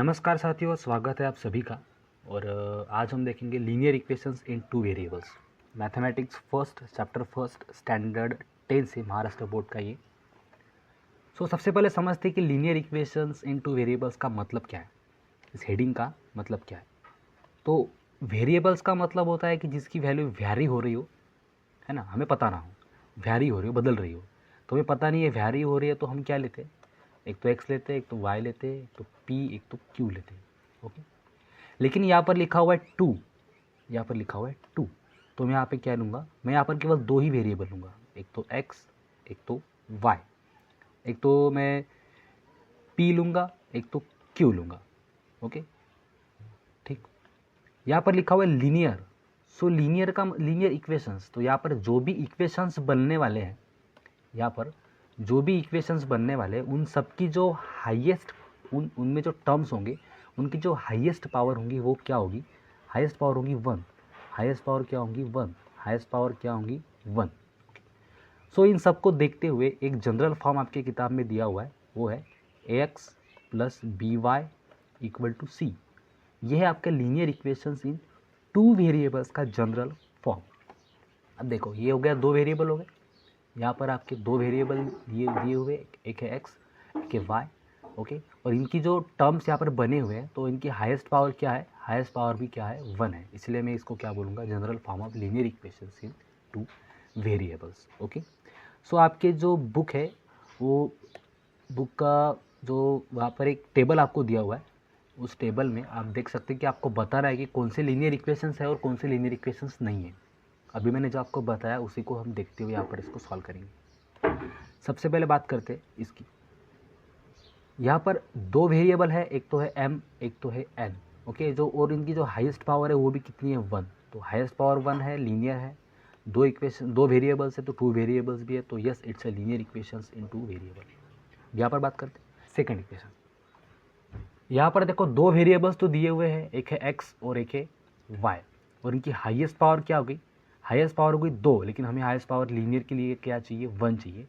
नमस्कार साथियों, स्वागत है आप सभी का। और आज हम देखेंगे linear equations in two variables, mathematics first chapter first standard 10 से महाराष्ट्र बोर्ड का ये। सबसे पहले समझते हैं कि linear equations in two variables का मतलब क्या है, इस हेडिंग का मतलब क्या है। तो वेरिएबल्स का मतलब होता है कि जिसकी वैल्यू वैरी हो रही हो, है ना, हमें पता ना हो, वैरी हो रही हो, बदल रही हो, तो हमें पता नहीं है वैरी हो रही है, तो हम क्या लेते हैं, एक तो x लेते हैं, एक तो y लेते हैं, एक तो p, एक तो q लेते हैं। ओके, लेकिन यहाँ पर लिखा हुआ है टू, यहाँ पर लिखा हुआ है टू, तो मैं यहाँ पे क्या लूँगा, मैं यहाँ पर केवल दो ही वेरिएबल लूँगा, एक तो x, एक तो y, एक तो मैं p लूँगा, एक तो q लूँगा। ओके, ठीक। यहाँ पर लिखा हुआ है लीनियर, सो लीनियर का लीनियर इक्वेशंस, तो यहाँ पर जो भी इक्वेशंस बनने वाले हैं, यहाँ पर जो भी इक्वेशंस बनने वाले हैं, उन सब की जो हाईएस्ट, उनमें जो टर्म्स होंगे, उनकी जो हाईएस्ट पावर होंगी वो क्या होगी, हाईएस्ट पावर होगी 1, हाईएस्ट पावर क्या होंगी 1, हाईएस्ट पावर क्या होंगी 1। सो इन सब को देखते हुए एक जनरल फॉर्म आपकी किताब में दिया हुआ है, वो है ax plus B Y equal to C. ये है आपका linear equations in two variables का जनरल फॉर्म। अब देखो, ये हो गया दो वेरिएबल हो गए, यहाँ पर आपके दो वेरिएबल दिए हुए, एक है x, एक है y। ओके, और इनकी जो टर्म्स यहाँ पर बने हुए हैं, तो इनकी हाईएस्ट पावर क्या है, हाईएस्ट पावर भी क्या है 1 है, इसलिए मैं इसको क्या बोलूँगा, general form of linear equations in two variables. Okay, so आपके जो बुक है, वो बुक का जो वहाँ पर एक टेबल आपको दिया हुआ है, उस टेबल में आप देख सकते हैं कि आपको बता रहा है कि कौन से लीनियर इक्वेशंस है और कौन से लीनियर इक्वेशंस नहीं है। अभी मैंने जो आपको बताया उसी को हम देखते हुए यहाँ पर इसको सॉल्व करेंगे। सबसे पहले बात करते हैं इसकी। यहाँ पर दो वेरिएबल है, एक तो है m, एक तो है n। ओके, जो और इनकी जो हाईएस्ट पावर है वो भी कितनी है 1, तो हाईएस्ट पावर 1 है, लीनियर है, दो इक्वेशन, दो वेरिएबल्स है तो टू वेरिएबल्स भी है, तो yes it's a linear equations in two variable. यहाँ पर बात करते हैं सेकेंड इक्वेशन। यहाँ पर देखो दो वेरिएबल्स तो दिए हुए हैं, एक है x और एक है y, और इनकी हाईएस्ट पावर क्या हो गई, हाईएस्ट पावर हो गई 2, लेकिन हमें हाईएस्ट पावर लीनियर के लिए क्या चाहिए, 1 चाहिए,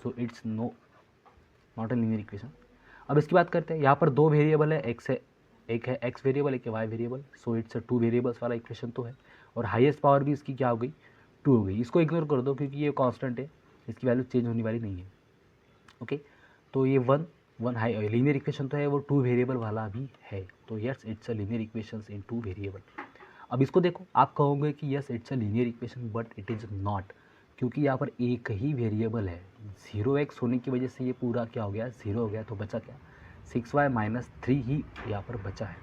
so it's not a linear equation. अब इसकी बात करते हैं, यहाँ पर दो वेरिएबल है, एक है x वेरिएबल, एक है y variable, so it's a two variables वाला इक्वेशन तो है, और हाईएस्ट पावर भी इसकी क्या हो गई, 2 हो गई। इसको इग्नोर कर दो क्योंकि ये कांस्टेंट है, इसकी वैल्यू चेंज होने वाली नहीं है। ओके, तो ये वन हाई लीनियर इक्वेशन तो है, वो टू वेरिएबल वाला भी है, तो yes it's a linear equations in two variable. अब इसको देखो, आप कहोगे कि yes it's a linear equation, but it is not, क्योंकि यहाँ पर एक ही वेरिएबल है, 0x होने की वजह से ये पूरा क्या हो गया, 0 हो गया, तो बचा क्या, 6y माइनस 3 ही यहाँ पर बचा है।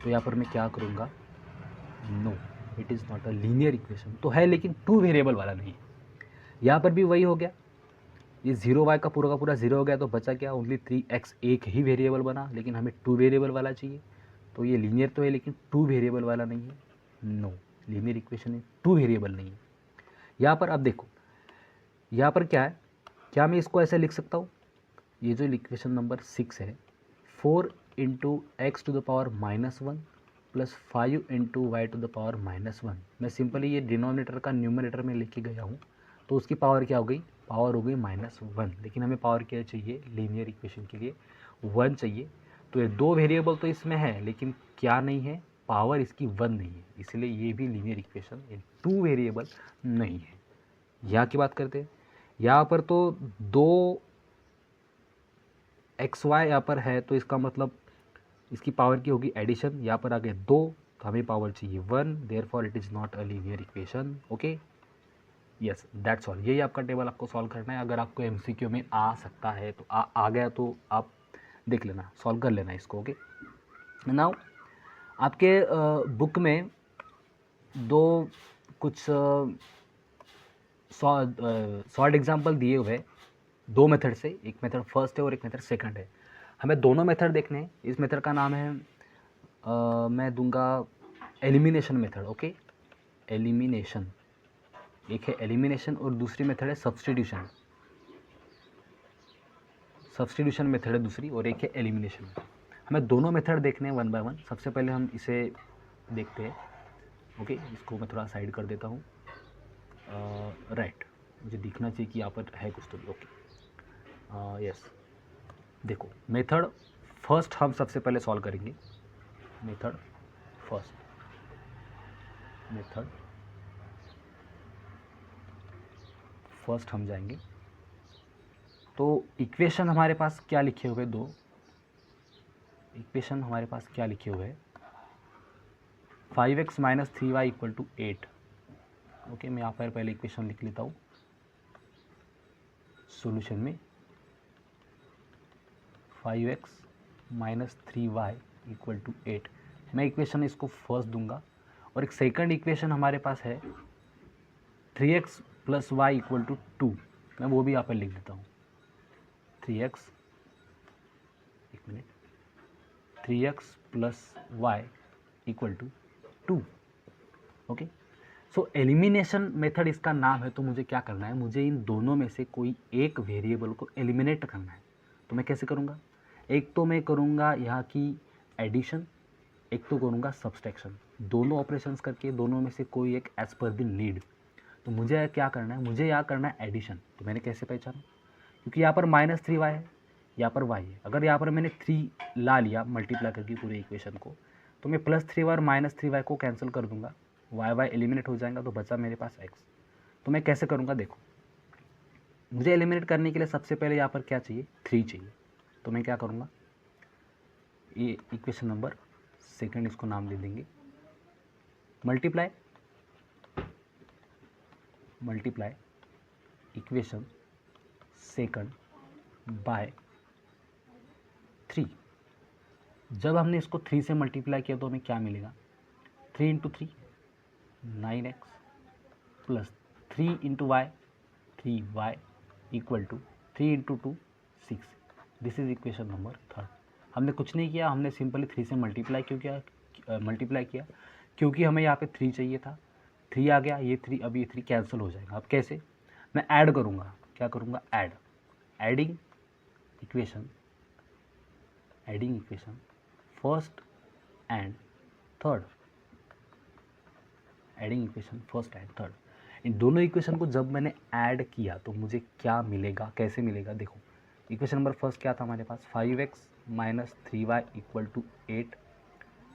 तो यहाँ पर मैं क्या करूँगा, no it is not a linear equation, तो है लेकिन टू वेरिएबल वाला नहीं है। यहाँ पर भी वही हो गया, ये 0y का पूरा 0 हो गया, तो बचा क्या, ओनली 3x, एक ही वेरिएबल बना, लेकिन हमें टू वेरिएबल वाला चाहिए, तो ये लीनियर तो है लेकिन टू वेरिएबल वाला नहीं है। नो, लीनियर इक्वेशन है, टू वेरिएबल नहीं है। यहाँ पर अब देखो, यहाँ पर क्या है, क्या मैं इसको ऐसे लिख सकता हूँ, ये जो इक्वेशन नंबर 6 है, 4 into X to the power -1 plus 5 into Y to the power -1, मैं सिंपली ये डिनोमिनेटर का न्यूमरेटर में लिख के गया हूँ, तो उसकी पावर क्या हो गई, पावर हो गई -1, लेकिन हमें पावर क्या चाहिए, लीनियर इक्वेशन के लिए 1 चाहिए। तो ये दो वेरिएबल तो इसमें है, लेकिन क्या नहीं है, पावर इसकी 1 नहीं है, इसलिए ये भी linear equation in two variable नहीं है। यहाँ की बात करते हैं, यहाँ पर तो दो एक्स वाई यहाँ पर है, तो इसका मतलब इसकी पावर की होगी एडिशन, यहाँ पर आ गए 2, तो हमें पावर चाहिए 1, therefore it is not a linear equation. Okay, yes that's all. यही आपका टेबल आपको सॉल्व करना है। अगर आपको एमसीक्यू में आ सकता है तो आ गया तो आप देख लेना, सॉल्व कर लेना इसको। ओके, नाउ आपके बुक में दो कुछ शॉर्ट एग्जाम्पल दिए हुए, दो मेथड से, एक मेथड फर्स्ट है और एक मेथड सेकंड है। हमें दोनों मेथड देखने हैं। इस मेथड का नाम है मैं दूंगा एलिमिनेशन मेथड। ओके, एलिमिनेशन, एक है एलिमिनेशन और दूसरी मेथड है सब्स्टिट्यूशन। सब्स्टिट्यूशन मेथड है दूसरी, और एक है एलिमिनेशन। हमें दोनों मेथड देखने हैं वन बाय वन। सबसे पहले हम इसे देखते हैं। ओके, इसको मैं थोड़ा साइड कर देता हूँ। राइट, मुझे दिखना चाहिए कि यहाँ पर है कुछ तो भी। ओके, यस, देखो मेथड फर्स्ट हम सबसे पहले सॉल्व करेंगे मेथड फर्स्ट हम जाएंगे। तो इक्वेशन हमारे पास क्या लिखे हुए, दो इक्वेशन हमारे पास क्या लिखे हुए हैं, 5x minus 3y equal to 8। Okay, मैं यहाँ पर पहले इक्वेशन लिख लेता हूँ सॉल्यूशन में, 5x minus 3y equal to 8। मैं इक्वेशन इसको फर्स्ट दूंगा, और एक सेकंड इक्वेशन हमारे पास है 3x plus Y equal to 2। मैं वो भी यहाँ पर लिख देता हूँ, 3x, एक minute, 3x plus Y equal to 2। Okay, so elimination method इसका नाम है। तो मुझे क्या करना है, मुझे इन दोनों में से कोई एक वेरिएबल को एलिमिनेट करना है। तो मैं कैसे करूँगा, एक तो मैं करूँगा यहाँ की एडिशन, एक तो करूँगा सब्सट्रैक्शन, दोनों ऑपरेशंस करके दोनों में से कोई एक एज पर द नीड। तो मुझे क्या करना है, मुझे यहाँ करना है एडिशन। तो मैंने कैसे पहचाना, क्योंकि यहाँ पर माइनस 3y है, यहाँ पर y है। अगर यहाँ पर मैंने 3 ला लिया मल्टीप्लाई करके पूरे इक्वेशन को, तो मैं प्लस 3y और माइनस 3y को कैंसिल कर दूंगा, y एलिमिनेट हो जाएगा, तो बचा मेरे पास x। तो मैं कैसे करूँगा, देखो, मुझे एलिमिनेट करने के लिए सबसे पहले यहाँ पर क्या चाहिए, 3 चाहिए। तो मैं क्या करूँगा, ये इक्वेशन नंबर सेकंड इसको नाम दे देंगे, मल्टीप्लाई इक्वेशन सेकंड बाय 3। जब हमने इसको 3 से मल्टीप्लाई किया तो हमें क्या मिलेगा, 3 into 3 9x plus 3 into Y 3y equal to 3 into 2 6। This is equation number third. हमने कुछ नहीं किया, हमने सिंपली 3 से मल्टीप्लाई किया क्योंकि हमें यहाँ पे 3 चाहिए था। 3 आ गया, ये 3, अब ये 3 कैंसिल हो जाएगा। अब कैसे, मैं ऐड करूँगा, क्या करूँगा, adding equation first and third, इन दोनों इक्वेशन को जब मैंने ऐड किया तो मुझे क्या मिलेगा, कैसे मिलेगा, देखो, इक्वेशन नंबर फर्स्ट क्या था हमारे पास, 5x minus 3y equal to 8।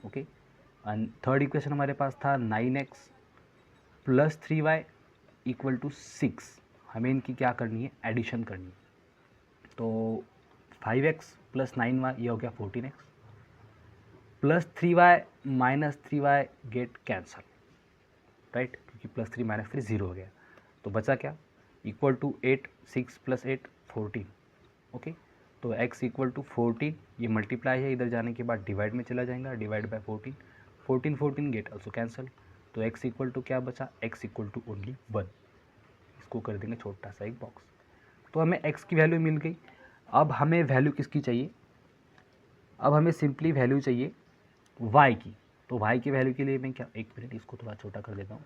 Okay, and third equation हमारे पास था 9x plus 3y equal to 6। हमें इनकी क्या करनी है, एडिशन करनी है। तो 5x प्लस 9y ये हो गया 14x, plus 3y minus 3y get cancel, right, क्योंकि प्लस 3 माइनस 3 0 हो गया। तो बचा क्या, इक्वल टू 8, 6 प्लस 8 14। ओके, तो x इक्वल टू 14, ये मल्टीप्लाई है, इधर जाने के बाद डिवाइड में चला जाएगा, divide by 14 get also cancel. तो x इक्वल टू क्या बचा, x इक्वल टू ओनली 1। इसको कर देंगे छोटा सा एक बॉक्स। तो हमें x की वैल्यू मिल गई। अब हमें वैल्यू किसकी चाहिए, अब हमें सिंपली वैल्यू चाहिए y की। तो y की वैल्यू के लिए मैं क्या, एक मिनट इसको थोड़ा छोटा कर देता हूँ।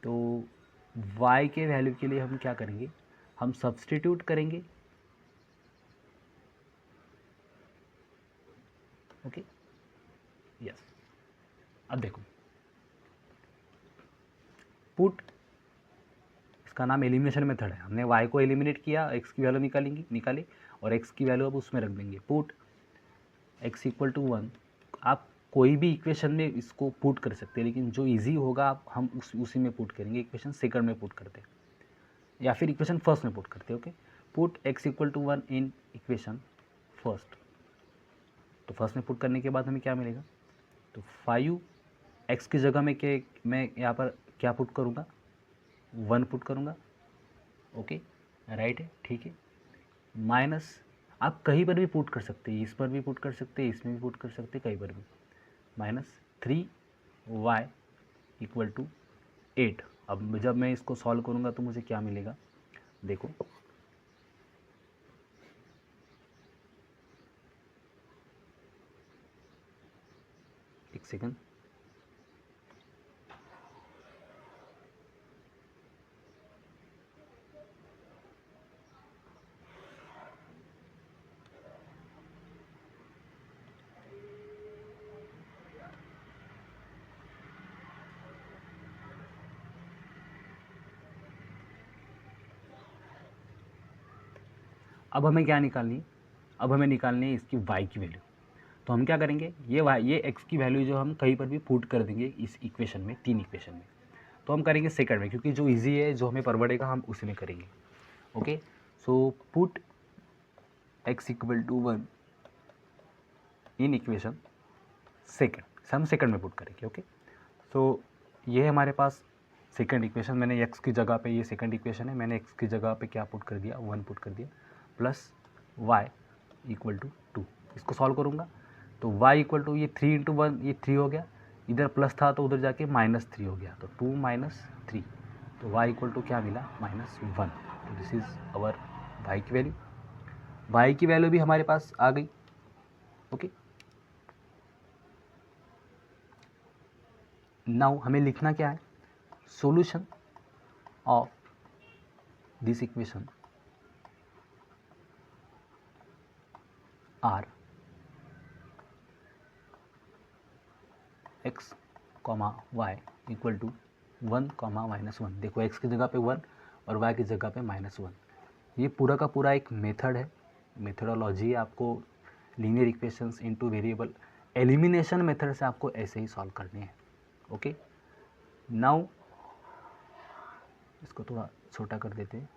तो y के वैल्यू के लिए हम क्या करेंगे, हम सब्स्टिट्यूट करेंगे। ओके, यस, अब देखो, पुट, इसका नाम एलिमिनेशन मेथड है। हमने y को एलिमिनेट किया, x की वैल्यू निकाली और x की वैल्यू अब उसमें रख देंगे। Put x equal to 1। आप कोई भी इक्वेशन में इसको पुट कर सकते हैं, लेकिन जो इजी होगा हम उसी में पुट करेंगे। इक्वेशन सेकंड में पुट करते हैं या फिर इक्वेशन फर्स्ट में पुट करते हैं। Okay, put x equal to 1 in equation first. तो फर्स्ट में पुट करने के बाद हमें क्या मिलेगा, तो 5x की जगह में मैं यहाँ पर क्या पुट करूँगा, 1 पुट करूँगा। ओके, राइट है, ठीक है, माइनस, आप कहीं पर भी पुट कर सकते हैं, इस पर भी पुट कर सकते हैं, इसमें भी पुट कर सकते हैं, कहीं पर भी, माइनस 3y इक्वल टू 8। अब जब मैं इसको सॉल्व करूँगा तो मुझे क्या मिलेगा, देखो, एक सेकंड, अब हमें क्या निकालनी है, अब हमें निकालनी है इसकी y की वैल्यू। तो हम क्या करेंगे, ये x की वैल्यू जो हम कहीं पर भी पुट कर देंगे इस इक्वेशन में, 3 इक्वेशन में। तो हम करेंगे सेकंड में, क्योंकि जो इजी है, जो हमें परवड़ेगा, हम उसी में करेंगे। Okay, so put x equal to 1 in equation second, हम सेकंड में पुट करेंगे। ओके, सो ये हमारे पास सेकंड इक्वेशन, मैंने x की जगह पे, ये सेकंड इक्वेशन है, मैंने x की जगह पे क्या पुट कर दिया, 1 पुट कर दिया, प्लस y इक्वल टू 2। इसको सॉल्व करूँगा तो y इक्वल टू ये 3 इंटू 1, ये 3 हो गया, इधर प्लस था तो उधर जाके -3 हो गया, तो 2 - 3, तो y इक्वल टू क्या मिला, -1। तो दिस इज अवर y की वैल्यू। y की वैल्यू भी हमारे पास आ गई। ओके, नाउ हमें लिखना क्या है, solution of this equation are x, y equal to 1, -1। देखो x की जगह पे 1 और y की जगह पे -1। ये पूरा का पूरा एक मेथड है, मेथडोलॉजी है। आपको linear equations into variable elimination method से आपको ऐसे ही सॉल्व करने हैं। ओके, नाउ इसको थोड़ा छोटा कर देते हैं।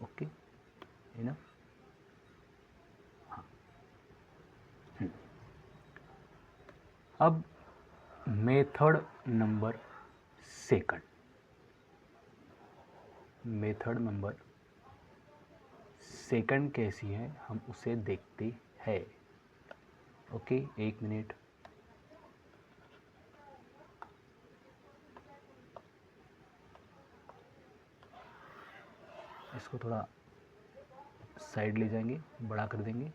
ओके, है ना, हाँ। अब method number second, method number second कैसी है हम उसे देखते हैं। Okay, 1 minute. इसको थोड़ा साइड ले जाएंगे, बड़ा कर देंगे,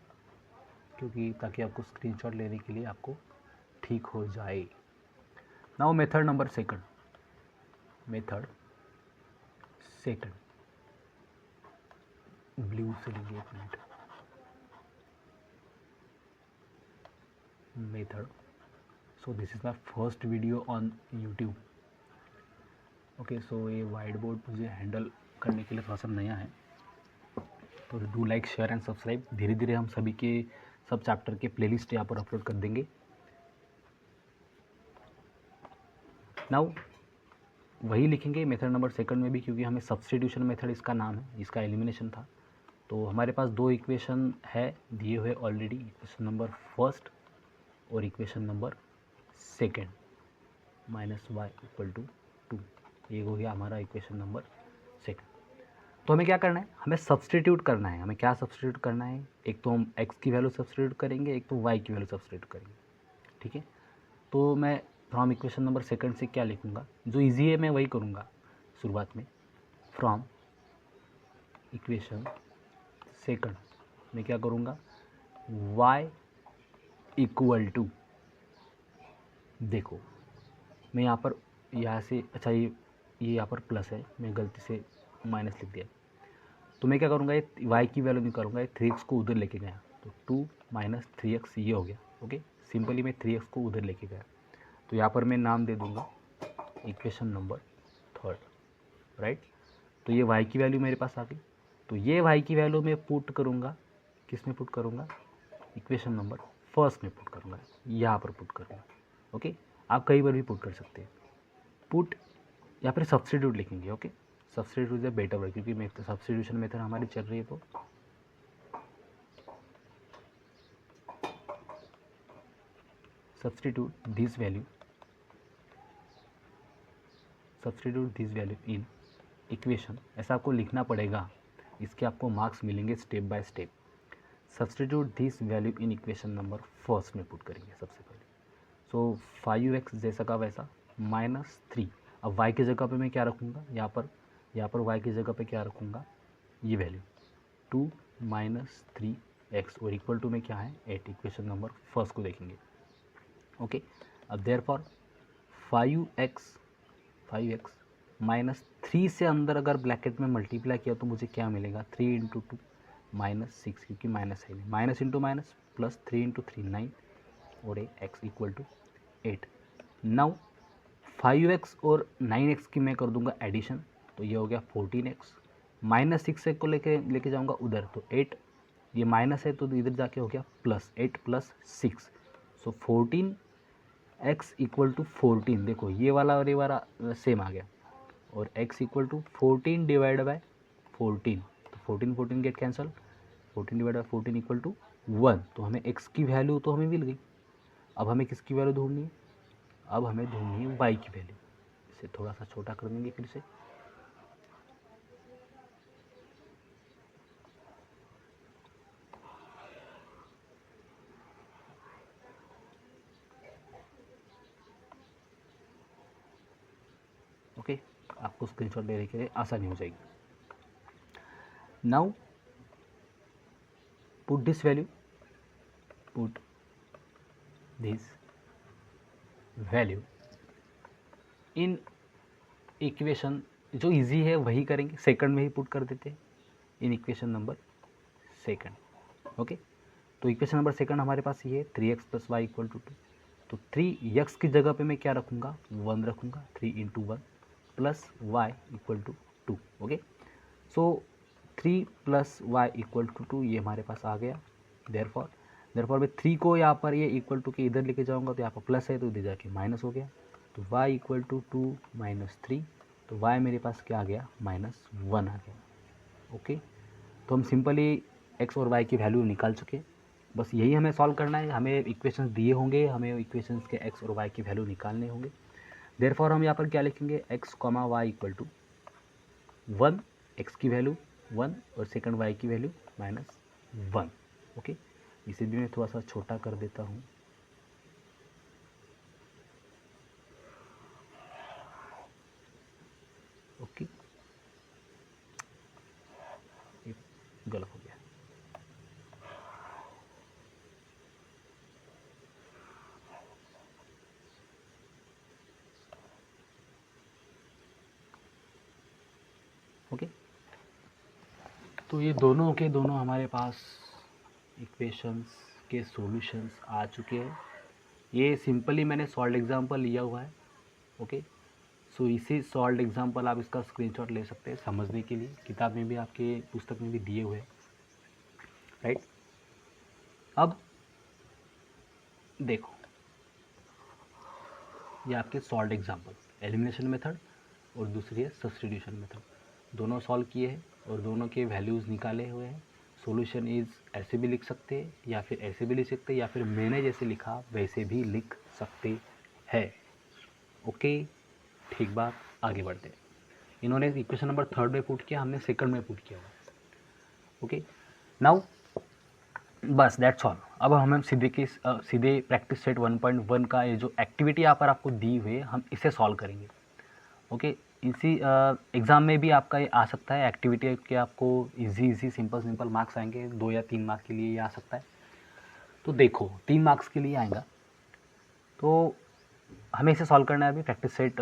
क्योंकि ताकि आपको स्क्रीनशॉट लेने के लिए आपको ठीक हो जाए। Now method number second, method second blue से लेंगे, 1 minute. Method, so this is my first video on YouTube. Okay, so ये वाइट बोर्ड मुझे हैंडल करने के लिए थोड़ा सा नया है, तो do like, share and subscribe. धीरे धीरे हम सभी के सब चैप्टर के प्लेलिस्ट यहाँ पर अपलोड कर देंगे। नाउ वही लिखेंगे मेथड नंबर सेकंड में भी, क्योंकि हमें सब्स्टिट्यूशन मेथड इसका नाम है, इसका एलिमिनेशन था। तो हमारे पास 2 इक्वेशन है दिए हुए ऑलरेडी, इक्वेशन नंबर फर्स्ट और equation number second, -y equal to 2। ये हो गया हमारा इक्वेशन नंबर सेकंड। तो हमें क्या करना है, हमें सब्स्टिट्यूट करना है। हमें क्या सब्स्टिट्यूट करना है, एक तो हम x की वैल्यू सब्स्टिट्यूट करेंगे, एक तो y की वैल्यू सब्स्टिट्यूट करेंगे। ठीक है, तो मैं फ्रॉम इक्वेशन नंबर सेकंड से क्या लिखूंगा, जो इजी है मैं वही करूँगा शुरुआत में। फ्रॉम इक्वेशन सेकंड मैं क्या करूँगा, y इक्वल टू, देखो मैं यहाँ से अच्छा, ये यहाँ पर प्लस है, मैं गलती से माइनस लिख दिया। तो मैं क्या करूँगा, ये y की वैल्यू निकालूंगा, ये 3x को उधर लेके गया, तो 2 - 3x ये हो गया। ओके, सिंपली मैं 3x को उधर लेके गया, तो यहाँ पर मैं नाम दे दूँगा इक्वेशन नंबर थर्ड, राइट। तो ये y की वैल्यू मेरे पास आ गई। तो ये y की वैल्यू मैं पुट करूँगा, किस में पुट करूँगा, इक्वेशन नंबर फर्स्ट में पुट करूँगा, यहाँ पर पुट करूँगा। ओके, आप कई बार भी पुट कर सकते हैं, पुट या फिर सब्स्टिट्यूट लिखेंगे। Okay, substitute is better word, क्योंकि सब्स्टिट्यूशन मेथड हमारी चल रही है। तो substitute this value in equation, ऐसा आपको लिखना पड़ेगा, इसके आपको मार्क्स मिलेंगे step by step. Substitute this value in equation number first में पुट करेंगे सबसे पहले। सो 5x जैसा का वैसा -3। अब y की जगह पे मैं क्या रखूँगा, यहाँ पर y की जगह पे क्या रखूँगा, ये वैल्यू 2 - 3x और इक्वल टू में क्या है 8। इक्वेशन नंबर फर्स्ट को देखेंगे। ओके, अब देयरफॉर 5x -3 से अंदर अगर ब्रैकेट में मल्टीप्लाई किया तो मुझे क्या मिलेगा, 3 × 2 -6, क्योंकि माइनस है, माइनस इंटू माइनस, +3 × 3 9 और x equal to 8। Now 5x और 9x की मैं कर दूंगा एडिशन, तो ये हो गया 14x, -6 को लेके जाऊंगा उधर तो 8, ये माइनस है तो इधर जाके हो गया प्लस 8 + 6, सो 14x = 14। देखो ये वाला और ये वाला सेम आ गया, और x = 14 / 14, तो 14 गेट कैंसल, 14 / 14 = 1, तो हमें x की वैल्यू तो हमें मिल गई। अब हमें किसकी वैल्यू ढूंढनी है? अब हमें ढूंढनी है y की वैल्यू। इसे थोड़ा सा छोटा कर देंगे फिर से, ओके, आपको स्क्रीनशॉट लेने के लिए आसानी हो जाएगी। Now put this value, put this value in equation, जो इजी है वही करेंगे, सेकंड में ही पुट कर देते हैं इन इक्वेशन नंबर सेकंड। ओके, तो इक्वेशन नंबर सेकंड हमारे पास ये है 3x + y = 2, तो 3x की जगह पे मैं क्या रखूँगा? 1 रखूँगा, 3 × 1 + y = 2। ओके, सो 3 + y = 2 ये हमारे पास आ गया। देयरफॉर मैं 3 को यहाँ पर ये इक्वल टू के इधर लेके जाऊँगा, तो यहाँ पर प्लस है तो इधर जाके माइनस हो गया, तो y = 2 - 3, तो y मेरे पास क्या आ गया? -1 आ गया। ओके, तो हम सिंपली x और y की वैल्यू निकाल चुके, बस यही हमें सॉल्व करना है। हमें इक्वेशंस दिए होंगे, हमें इक्वेशंस के x और y की वैल्यू निकालने होंगे। देयरफॉर हम यहाँ पर क्या लिखेंगे? x, y = 1, x की वैल्यू 1 और सेकंड y की वैल्यू -1। ओके, इसे भी मैं थोड़ा सा छोटा कर देता हूँ। ओके, ये गलत हो गया। ओके, तो ये दोनों के दोनों हमारे पास इक्वेशंस के सॉल्यूशंस आ चुके हैं। ये सिंपली मैंने सॉल्व एग्जांपल लिया हुआ है। ओके, सो इसी सॉल्व एग्जांपल आप इसका स्क्रीनशॉट ले सकते हैं समझने के लिए, किताब में भी, आपके पुस्तक में भी दिए हुए हैं, राइट। अब देखो, ये आपके सॉल्व एग्जांपल, एलिमिनेशन मेथड और दूसरी है सब्स्टिट्यूशन मेथड, दोनों सॉल्व किए हैं और दोनों के वैल्यूज़ निकाले हुए हैं। सॉल्यूशन इज़ ऐसे भी लिख सकते हैं या फिर ऐसे भी लिख सकते हैं, या फिर मैंने जैसे लिखा वैसे भी लिख सकते हैं। ओके, ठीक बात, आगे बढ़ते हैं। इन्होंने इक्वेशन नंबर 3 में पुट किया, हमने सेकंड में पुट किया। ओके, नाउ बस दैट्स ऑल। अब हम सीधे प्रैक्टिस सेट 1.1 का ये जो एक्टिविटी यहाँ पर आपको दी हुई है, हम इसे सॉल्व करेंगे। ओके, इसी एग्ज़ाम में भी आपका ये आ सकता है एक्टिविटी के, आपको इजी सिंपल मार्क्स आएंगे, 2 या 3 मार्क्स के लिए ये आ सकता है। तो देखो 3 मार्क्स के लिए आएगा, तो हमें इसे सॉल्व करना है। अभी प्रैक्टिस सेट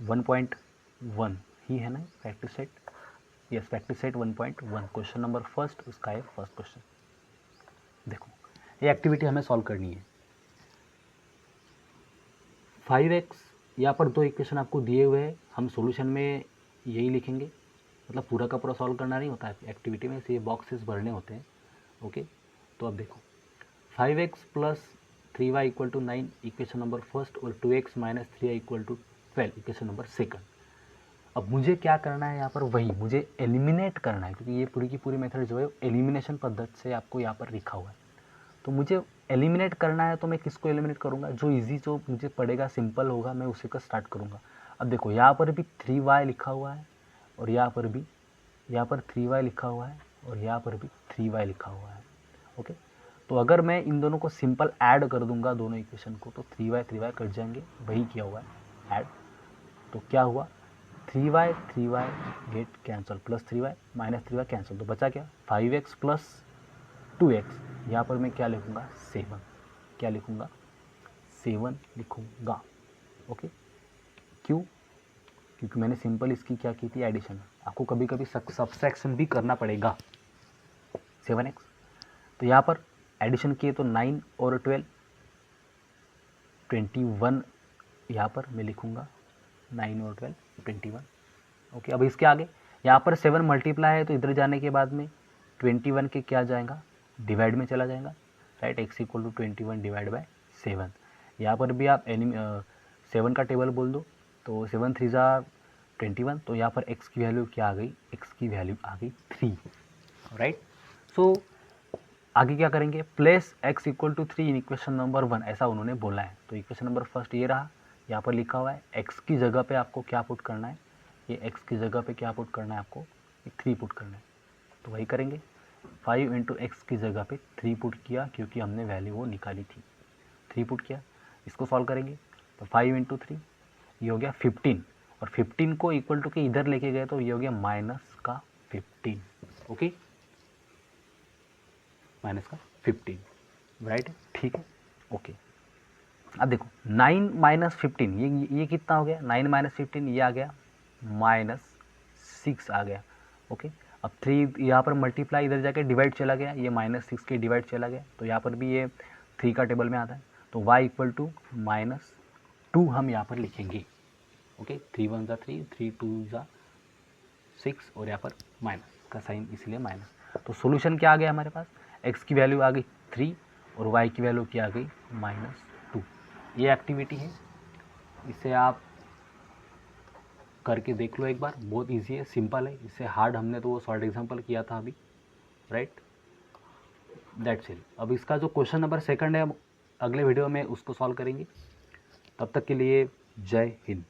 1.1 ही है ना, practice set, yes, practice set 1.1, question number first, उसका है फर्स्ट क्वेश्चन। देखो ये एक्टिविटी हमें सॉल्व करनी है। 5x, यहाँ पर 2 इक्वेशन आपको दिए हुए हैं, हम सॉल्यूशन में यही लिखेंगे, मतलब पूरा का पूरा सॉल्व करना नहीं होता है एक्टिविटी में, ये बॉक्सेस भरने होते हैं। ओके, तो अब देखो 5x + 3y = 9 equation number first, और 2x - 3y = 12 equation number second. अब मुझे क्या करना है यहाँ पर? वही मुझे एलिमिनेट करना है, क्योंकि ये पूरी की पूरी मेथड जो है एलिमिनेशन पद्धति से आपको यहाँ पर लिखा हुआ है। तो मुझे एलिमिनेट करना है, तो मैं किसको एलिमिनेट करूँगा? जो इजी, जो मुझे पड़ेगा, सिंपल होगा, मैं उसी का स्टार्ट करूँगा। अब देखो यहाँ पर भी 3y लिखा हुआ है, और यहाँ पर 3y लिखा हुआ है, और यहाँ पर भी 3y लिखा हुआ है। ओके, तो अगर मैं इन दोनों को सिंपल ऐड कर दूंगा, दोनों इक्वेशन को, तो 3y कट जाएंगे, वही किया हुआ है ऐड। तो क्या हुआ? 3y get cancel, +3y - 3y cancel, तो बचा क्या? 5x + 2x, यहाँ पर मैं क्या लिखूँगा? 7, क्या लिखूँगा? 7 लिखूँगा। ओके, क्यों? क्योंकि मैंने सिंपल इसकी क्या की थी? एडिशन। आपको कभी कभी सब्सट्रैक्शन भी करना पड़ेगा। 7x, तो यहाँ पर एडिशन किए तो 9 और 12, 21 यहाँ पर मैं लिखूँगा 9 और 12 21। ओके, अब इसके आगे यहाँ पर 7 मल्टीप्लाई है तो इधर जाने के बाद में 21 के क्या जाएगा, डिवाइड में चला जाएगा, right. x equal to 21 divide by 7। यहाँ पर भी आप 7 का टेबल बोल दो तो 7 3 जा 21, तो यहाँ पर x की वैल्यू क्या आ गई, x की वैल्यू आ गई 3, राइट। सो आगे क्या करेंगे, place x equal to 3 in equation number 1, ऐसा उन्होंने बोला है। तो इक्वेशन नंबर फर्स्ट ये रहा, यहाँ पर लिखा हुआ है x की जगह पे आपको क्या पुट करना है, ये x की जगह पे क्या पुट करना है आपको, 3 पुट करना है। तो वही करेंगे, 5 इंटू एक्स की जगह पे 3 पुट किया क्योंकि हमने वैल्यू वो निकाली थी, 3 पुट किया। इसको सॉल्व करेंगे तो 5 इंटू 3 ये हो गया 15, और 15 को इक्वल टू के इधर लेके गए तो ये हो गया माइनस का 15, ओके, माइनस का 15, राइट, ठीक है, ओके। अब देखो 9 माइनस 15 ये कितना हो गया, 9 माइनस 15 ये आ गया -6 आ गया, ओके। अब 3 यहाँ पर मल्टीप्लाई इधर जाके डिवाइड चला गया, ये -6 के डिवाइड चला गया, तो यहाँ पर भी ये 3 का टेबल में आता है, तो y इक्वल टू -2 हम यहाँ पर लिखेंगे, ओके। 3 1 जा 3, 3 2 जा 6, और यहाँ पर माइनस का साइन इसलिए माइनस। तो सॉल्यूशन क्या आ गया हमारे पास, x की वैल्यू आ गई 3 और y की वैल्यू क्या आ गई -2। ये एक्टिविटी है, इसे आप करके देख लो एक बार, बहुत इजी है, सिंपल है, इससे हार्ड हमने तो वो शॉर्ट एग्जांपल किया था अभी, राइट, दैट्स इट। अब इसका जो क्वेश्चन नंबर 2 है अगले वीडियो में उसको सॉल्व करेंगे। तब तक के लिए जय हिंद।